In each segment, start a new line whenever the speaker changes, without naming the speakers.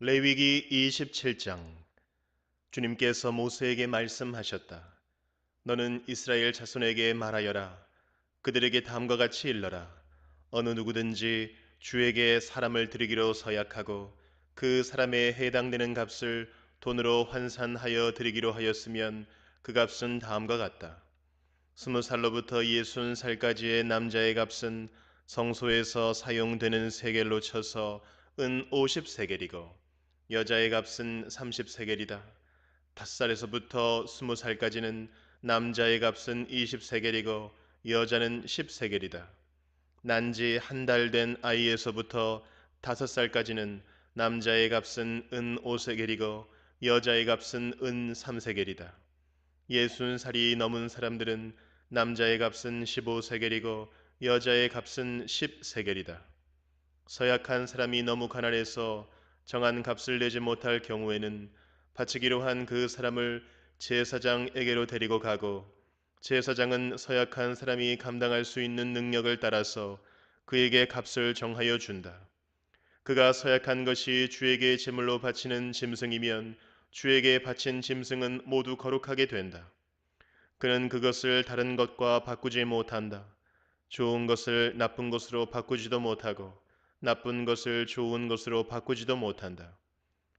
레위기 27장. 주님께서 모세에게 말씀하셨다. 너는 이스라엘 자손에게 말하여라. 그들에게 다음과 같이 일러라. 어느 누구든지 주에게 사람을 드리기로 서약하고 그 사람에 해당되는 값을 돈으로 환산하여 드리기로 하였으면 그 값은 다음과 같다. 20살로부터 60살까지의 남자의 값은 성소에서 사용되는 세겔로 쳐서 은 50세겔이고 여자의 값은 30세겔이다. 5살에서부터 20살까지는 남자의 값은 20세겔이고 여자는 10세겔이다. 난지 한 달 된 아이에서부터 5살까지는 남자의 값은 은 5세겔이고 여자의 값은 은 3세겔이다. 60살이 넘은 사람들은 남자의 값은 15세겔이고 여자의 값은 10세겔이다. 서약한 사람이 너무 가난해서 정한 값을 내지 못할 경우에는 바치기로 한 그 사람을 제사장에게로 데리고 가고 제사장은 서약한 사람이 감당할 수 있는 능력을 따라서 그에게 값을 정하여 준다. 그가 서약한 것이 주에게 제물로 바치는 짐승이면 주에게 바친 짐승은 모두 거룩하게 된다. 그는 그것을 다른 것과 바꾸지 못한다. 좋은 것을 나쁜 것으로 바꾸지도 못하고 나쁜 것을 좋은 것으로 바꾸지도 못한다.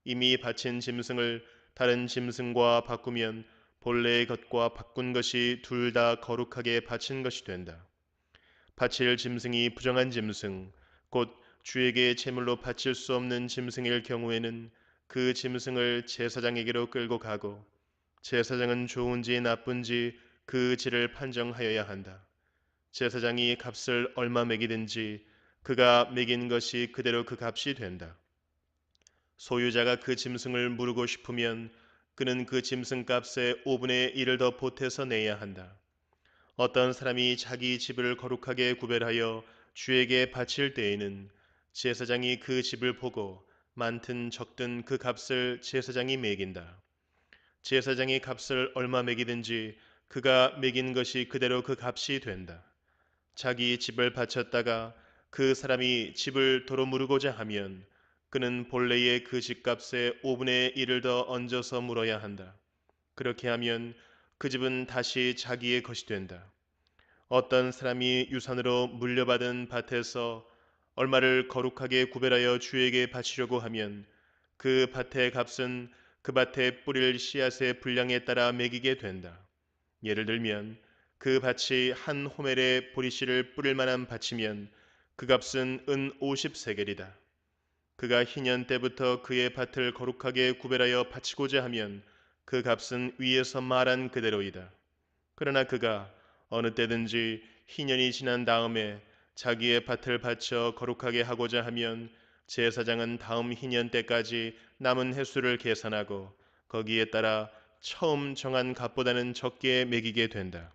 이미 바친 짐승을 다른 짐승과 바꾸면 본래의 것과 바꾼 것이 둘 다 거룩하게 바친 것이 된다. 바칠 짐승이 부정한 짐승, 곧 주에게 제물로 바칠 수 없는 짐승일 경우에는 그 짐승을 제사장에게로 끌고 가고 제사장은 좋은지 나쁜지 그 질을 판정하여야 한다. 제사장이 값을 얼마 매기든지 그가 매긴 것이 그대로 그 값이 된다. 소유자가 그 짐승을 무르고 싶으면 그는 그 짐승 값의 5분의 1을 더 보태서 내야 한다. 어떤 사람이 자기 집을 거룩하게 구별하여 주에게 바칠 때에는 제사장이 그 집을 보고 많든 적든 그 값을 제사장이 매긴다. 제사장이 값을 얼마 매기든지 그가 매긴 것이 그대로 그 값이 된다. 자기 집을 바쳤다가 그 사람이 집을 도로 무르고자 하면 그는 본래의 그 집값의 5분의 1을 더 얹어서 물어야 한다. 그렇게 하면 그 집은 다시 자기의 것이 된다. 어떤 사람이 유산으로 물려받은 밭에서 얼마를 거룩하게 구별하여 주에게 바치려고 하면 그 밭의 값은 그 밭에 뿌릴 씨앗의 분량에 따라 매기게 된다. 예를 들면 그 밭이 한 호멜의 보리씨를 뿌릴 만한 밭이면 그 값은 은 50세겔이다. 그가 희년 때부터 그의 밭을 거룩하게 구별하여 바치고자 하면 그 값은 위에서 말한 그대로이다. 그러나 그가 어느 때든지 희년이 지난 다음에 자기의 밭을 바쳐 거룩하게 하고자 하면 제사장은 다음 희년 때까지 남은 횟수를 계산하고 거기에 따라 처음 정한 값보다는 적게 매기게 된다.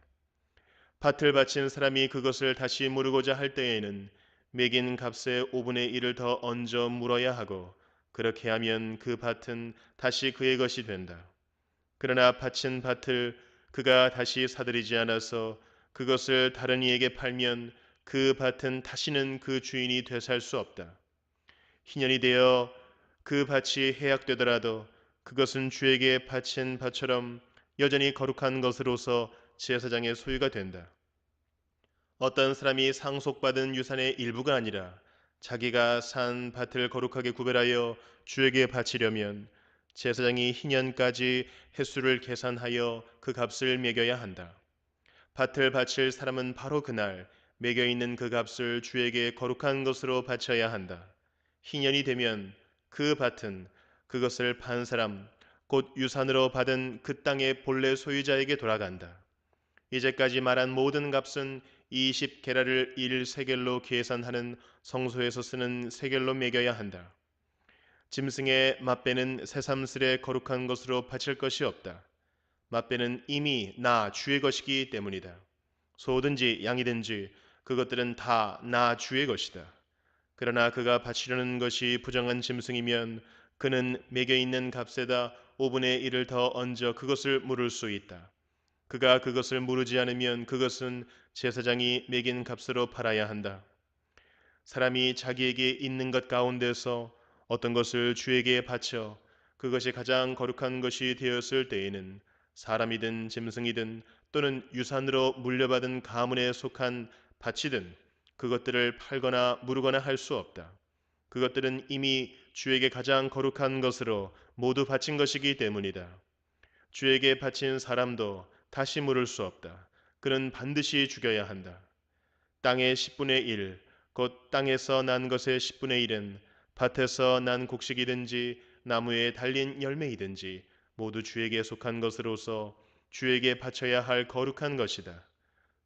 밭을 바친 사람이 그것을 다시 물으고자 할 때에는 매긴 값의 5분의 1을 더 얹어 물어야 하고 그렇게 하면 그 밭은 다시 그의 것이 된다. 그러나 바친 밭을 그가 다시 사들이지 않아서 그것을 다른 이에게 팔면 그 밭은 다시는 그 주인이 되살 수 없다. 희년이 되어 그 밭이 해약되더라도 그것은 주에게 바친 밭처럼 여전히 거룩한 것으로서 제사장의 소유가 된다. 어떤 사람이 상속받은 유산의 일부가 아니라 자기가 산 밭을 거룩하게 구별하여 주에게 바치려면 제사장이 희년까지 횟수를 계산하여 그 값을 매겨야 한다. 밭을 바칠 사람은 바로 그날 매겨 있는 그 값을 주에게 거룩한 것으로 바쳐야 한다. 희년이 되면 그 밭은 그것을 판 사람, 곧 유산으로 받은 그 땅의 본래 소유자에게 돌아간다. 이제까지 말한 모든 값은 20게라를 1세겔로 계산하는 성소에서 쓰는 세겔로 매겨야 한다. 짐승의 맛배는 새삼스레 거룩한 것으로 바칠 것이 없다. 맛배는 이미 나 주의 것이기 때문이다. 소든지 양이든지 그것들은 다 나 주의 것이다. 그러나 그가 바치려는 것이 부정한 짐승이면 그는 매겨 있는 값에다 5분의 1을 더 얹어 그것을 물을 수 있다. 그가 그것을 물으지 않으면 그것은 제사장이 매긴 값으로 팔아야 한다. 사람이 자기에게 있는 것 가운데서 어떤 것을 주에게 바쳐 그것이 가장 거룩한 것이 되었을 때에는 사람이든 짐승이든 또는 유산으로 물려받은 가문에 속한 밭이든 그것들을 팔거나 무르거나 할 수 없다. 그것들은 이미 주에게 가장 거룩한 것으로 모두 바친 것이기 때문이다. 주에게 바친 사람도 다시 물을 수 없다. 그는 반드시 죽여야 한다. 땅의 10분의 1, 곧 땅에서 난 것의 10분의 1은 밭에서 난 곡식이든지 나무에 달린 열매이든지 모두 주에게 속한 것으로서 주에게 바쳐야 할 거룩한 것이다.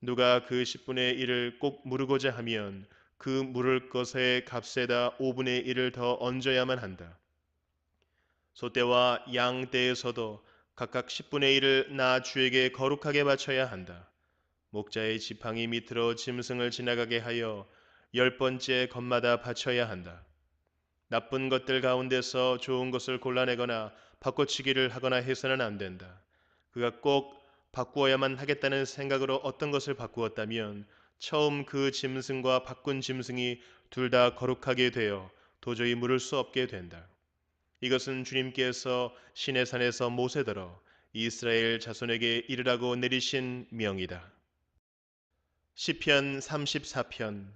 누가 그 10분의 1을 꼭 무르고자 하면 그 물을 것의 값에다 5분의 1을 더 얹어야만 한다. 소떼와 양떼에서도 각각 10분의 1을 나 주에게 거룩하게 바쳐야 한다. 목자의 지팡이 밑으로 짐승을 지나가게 하여 10번째 것마다 바쳐야 한다. 나쁜 것들 가운데서 좋은 것을 골라내거나 바꿔치기를 하거나 해서는 안 된다. 그가 꼭 바꾸어야만 하겠다는 생각으로 어떤 것을 바꾸었다면 처음 그 짐승과 바꾼 짐승이 둘 다 거룩하게 되어 도저히 물을 수 없게 된다. 이것은 주님께서 시내산에서 모세더러 이스라엘 자손에게 이르라고 내리신 명이다. 시편 34편.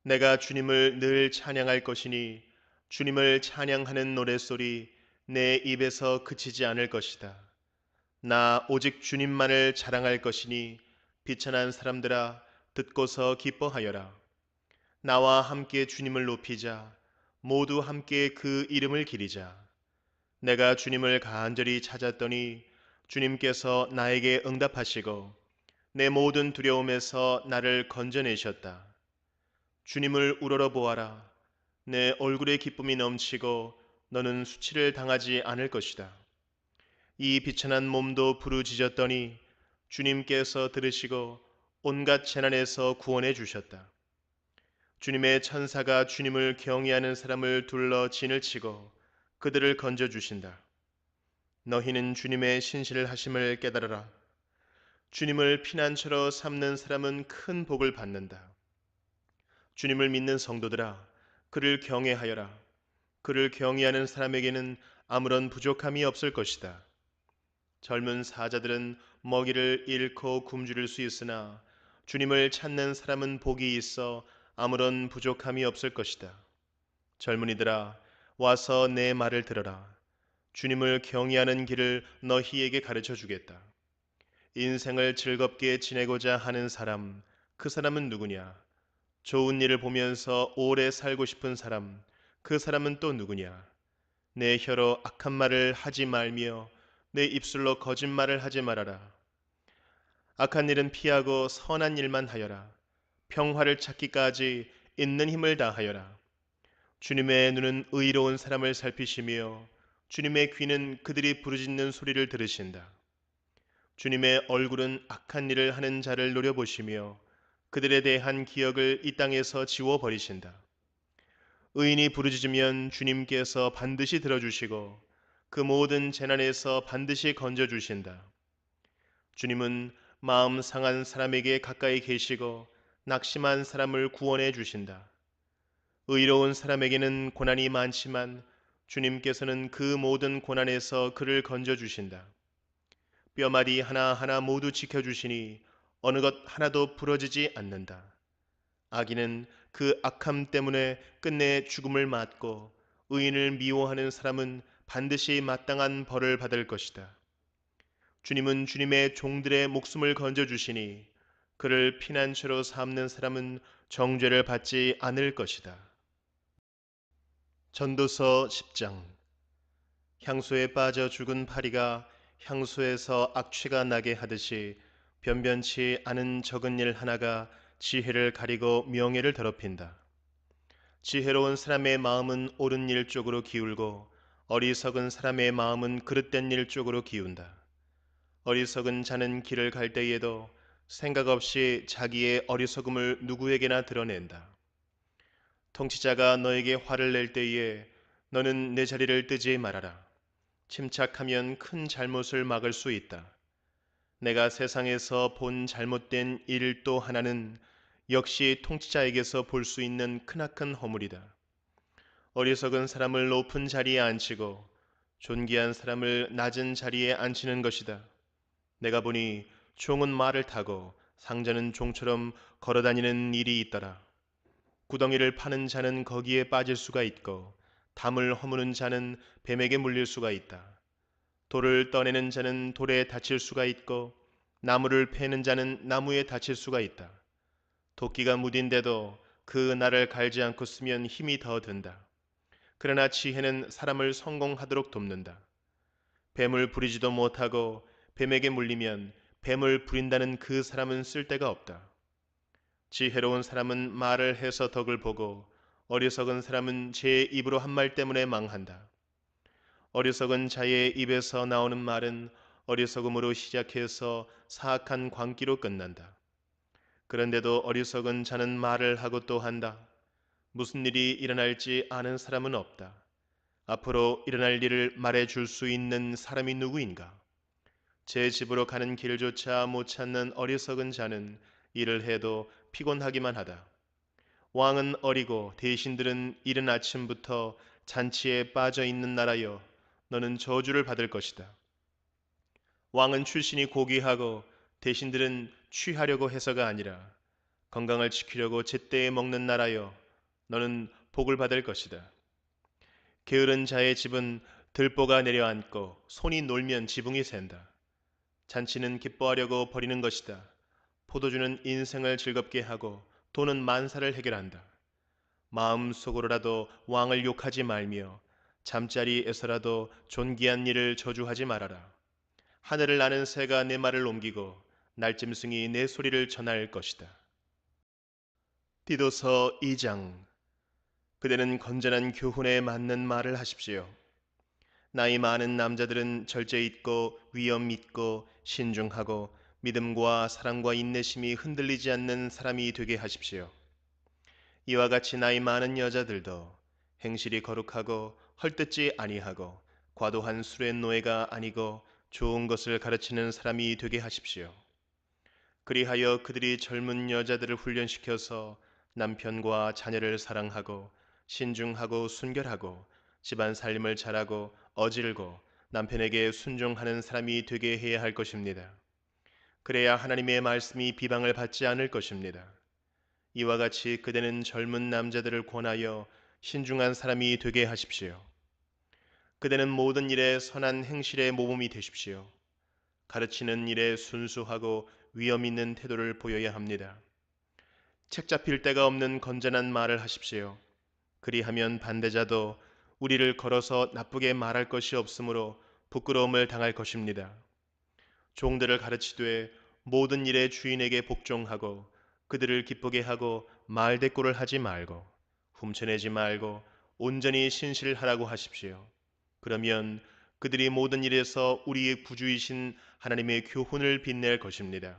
내가 주님을 늘 찬양할 것이니 주님을 찬양하는 노랫소리 내 입에서 그치지 않을 것이다. 나 오직 주님만을 자랑할 것이니 비천한 사람들아 듣고서 기뻐하여라. 나와 함께 주님을 높이자. 모두 함께 그 이름을 기리자. 내가 주님을 간절히 찾았더니 주님께서 나에게 응답하시고 내 모든 두려움에서 나를 건져내셨다. 주님을 우러러 보아라. 내 얼굴에 기쁨이 넘치고 너는 수치를 당하지 않을 것이다. 이 비천한 몸도 부르짖었더니 주님께서 들으시고 온갖 재난에서 구원해 주셨다. 주님의 천사가 주님을 경외하는 사람을 둘러 진을 치고 그들을 건져 주신다. 너희는 주님의 신실을 하심을 깨달으라. 주님을 피난처로 삼는 사람은 큰 복을 받는다. 주님을 믿는 성도들아, 그를 경외하여라. 그를 경외하는 사람에게는 아무런 부족함이 없을 것이다. 젊은 사자들은 먹이를 잃고 굶주릴 수 있으나 주님을 찾는 사람은 복이 있어 아무런 부족함이 없을 것이다. 젊은이들아, 와서 내 말을 들어라. 주님을 경외하는 길을 너희에게 가르쳐 주겠다. 인생을 즐겁게 지내고자 하는 사람, 그 사람은 누구냐? 좋은 일을 보면서 오래 살고 싶은 사람, 그 사람은 또 누구냐? 내 혀로 악한 말을 하지 말며 내 입술로 거짓말을 하지 말아라. 악한 일은 피하고 선한 일만 하여라. 평화를 찾기까지 있는 힘을 다하여라. 주님의 눈은 의로운 사람을 살피시며 주님의 귀는 그들이 부르짖는 소리를 들으신다. 주님의 얼굴은 악한 일을 하는 자를 노려보시며 그들에 대한 기억을 이 땅에서 지워버리신다. 의인이 부르짖으면 주님께서 반드시 들어주시고 그 모든 재난에서 반드시 건져주신다. 주님은 마음 상한 사람에게 가까이 계시고 낙심한 사람을 구원해 주신다. 의로운 사람에게는 고난이 많지만 주님께서는 그 모든 고난에서 그를 건져주신다. 뼈마디 하나하나 모두 지켜주시니 어느 것 하나도 부러지지 않는다. 악인은 그 악함 때문에 끝내 죽음을 맞고 의인을 미워하는 사람은 반드시 마땅한 벌을 받을 것이다. 주님은 주님의 종들의 목숨을 건져주시니 그를 피난처로 삼는 사람은 정죄를 받지 않을 것이다. 전도서 10장. 향수에 빠져 죽은 파리가 향수에서 악취가 나게 하듯이 변변치 않은 적은 일 하나가 지혜를 가리고 명예를 더럽힌다. 지혜로운 사람의 마음은 옳은 일 쪽으로 기울고 어리석은 사람의 마음은 그릇된 일 쪽으로 기운다. 어리석은 자는 길을 갈 때에도 생각 없이 자기의 어리석음을 누구에게나 드러낸다. 통치자가 너에게 화를 낼 때에 너는 내 자리를 뜨지 말아라. 침착하면 큰 잘못을 막을 수 있다. 내가 세상에서 본 잘못된 일 또 하나는 역시 통치자에게서 볼 수 있는 크나큰 허물이다. 어리석은 사람을 높은 자리에 앉히고 존귀한 사람을 낮은 자리에 앉히는 것이다. 내가 보니 종은 말을 타고 상자는 종처럼 걸어다니는 일이 있더라. 구덩이를 파는 자는 거기에 빠질 수가 있고 담을 허무는 자는 뱀에게 물릴 수가 있다. 돌을 떠내는 자는 돌에 다칠 수가 있고 나무를 패는 자는 나무에 다칠 수가 있다. 도끼가 무딘데도 그 날을 갈지 않고 쓰면 힘이 더 든다. 그러나 지혜는 사람을 성공하도록 돕는다. 뱀을 부리지도 못하고 뱀에게 물리면 뱀을 부린다는 그 사람은 쓸데가 없다. 지혜로운 사람은 말을 해서 덕을 보고 어리석은 사람은 제 입으로 한 말 때문에 망한다. 어리석은 자의 입에서 나오는 말은 어리석음으로 시작해서 사악한 광기로 끝난다. 그런데도 어리석은 자는 말을 하고 또 한다. 무슨 일이 일어날지 아는 사람은 없다. 앞으로 일어날 일을 말해 줄 수 있는 사람이 누구인가? 제 집으로 가는 길조차 못 찾는 어리석은 자는 일을 해도 피곤하기만 하다. 왕은 어리고 대신들은 이른 아침부터 잔치에 빠져 있는 나라여, 너는 저주를 받을 것이다. 왕은 출신이 고귀하고 대신들은 취하려고 해서가 아니라 건강을 지키려고 제때에 먹는 나라여, 너는 복을 받을 것이다. 게으른 자의 집은 들보가 내려앉고 손이 놀면 지붕이 샌다. 잔치는 기뻐하려고 벌이는 것이다. 포도주는 인생을 즐겁게 하고 돈은 만사를 해결한다. 마음속으로라도 왕을 욕하지 말며 잠자리에서라도 존귀한 일을 저주하지 말아라. 하늘을 나는 새가 내 말을 옮기고 날짐승이 내 소리를 전할 것이다. 디도서 2장. 그대는 건전한 교훈에 맞는 말을 하십시오. 나이 많은 남자들은 절제 있고 위엄 있고 신중하고 믿음과 사랑과 인내심이 흔들리지 않는 사람이 되게 하십시오. 이와 같이 나이 많은 여자들도 행실이 거룩하고 헐뜯지 아니하고 과도한 술의 노예가 아니고 좋은 것을 가르치는 사람이 되게 하십시오. 그리하여 그들이 젊은 여자들을 훈련시켜서 남편과 자녀를 사랑하고 신중하고 순결하고 집안 살림을 잘하고 어질고 남편에게 순종하는 사람이 되게 해야 할 것입니다. 그래야 하나님의 말씀이 비방을 받지 않을 것입니다. 이와 같이 그대는 젊은 남자들을 권하여 신중한 사람이 되게 하십시오. 그대는 모든 일에 선한 행실의 모범이 되십시오. 가르치는 일에 순수하고 위엄 있는 태도를 보여야 합니다. 책 잡힐 데가 없는 건전한 말을 하십시오. 그리하면 반대자도 우리를 걸어서 나쁘게 말할 것이 없으므로 부끄러움을 당할 것입니다. 종들을 가르치되 모든 일에 주인에게 복종하고 그들을 기쁘게 하고 말대꾸를 하지 말고 훔쳐내지 말고 온전히 신실하라고 하십시오. 그러면 그들이 모든 일에서 우리의 구주이신 하나님의 교훈을 빛낼 것입니다.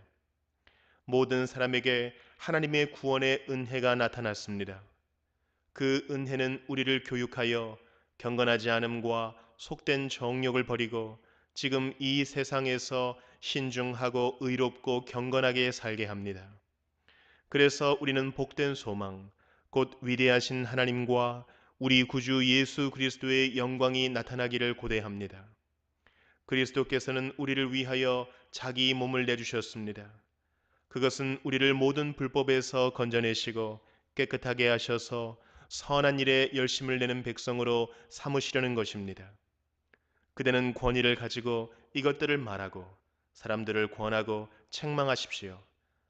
모든 사람에게 하나님의 구원의 은혜가 나타났습니다. 그 은혜는 우리를 교육하여 경건하지 않음과 속된 정욕을 버리고 지금 이 세상에서 신중하고 의롭고 경건하게 살게 합니다. 그래서 우리는 복된 소망, 곧 위대하신 하나님과 우리 구주 예수 그리스도의 영광이 나타나기를 고대합니다. 그리스도께서는 우리를 위하여 자기 몸을 내주셨습니다. 그것은 우리를 모든 불법에서 건져내시고 깨끗하게 하셔서 선한 일에 열심을 내는 백성으로 삼으시려는 것입니다. 그대는 권위를 가지고 이것들을 말하고 사람들을 권하고 책망하십시오.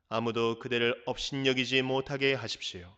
아무도 그대를 업신여기지 못하게 하십시오.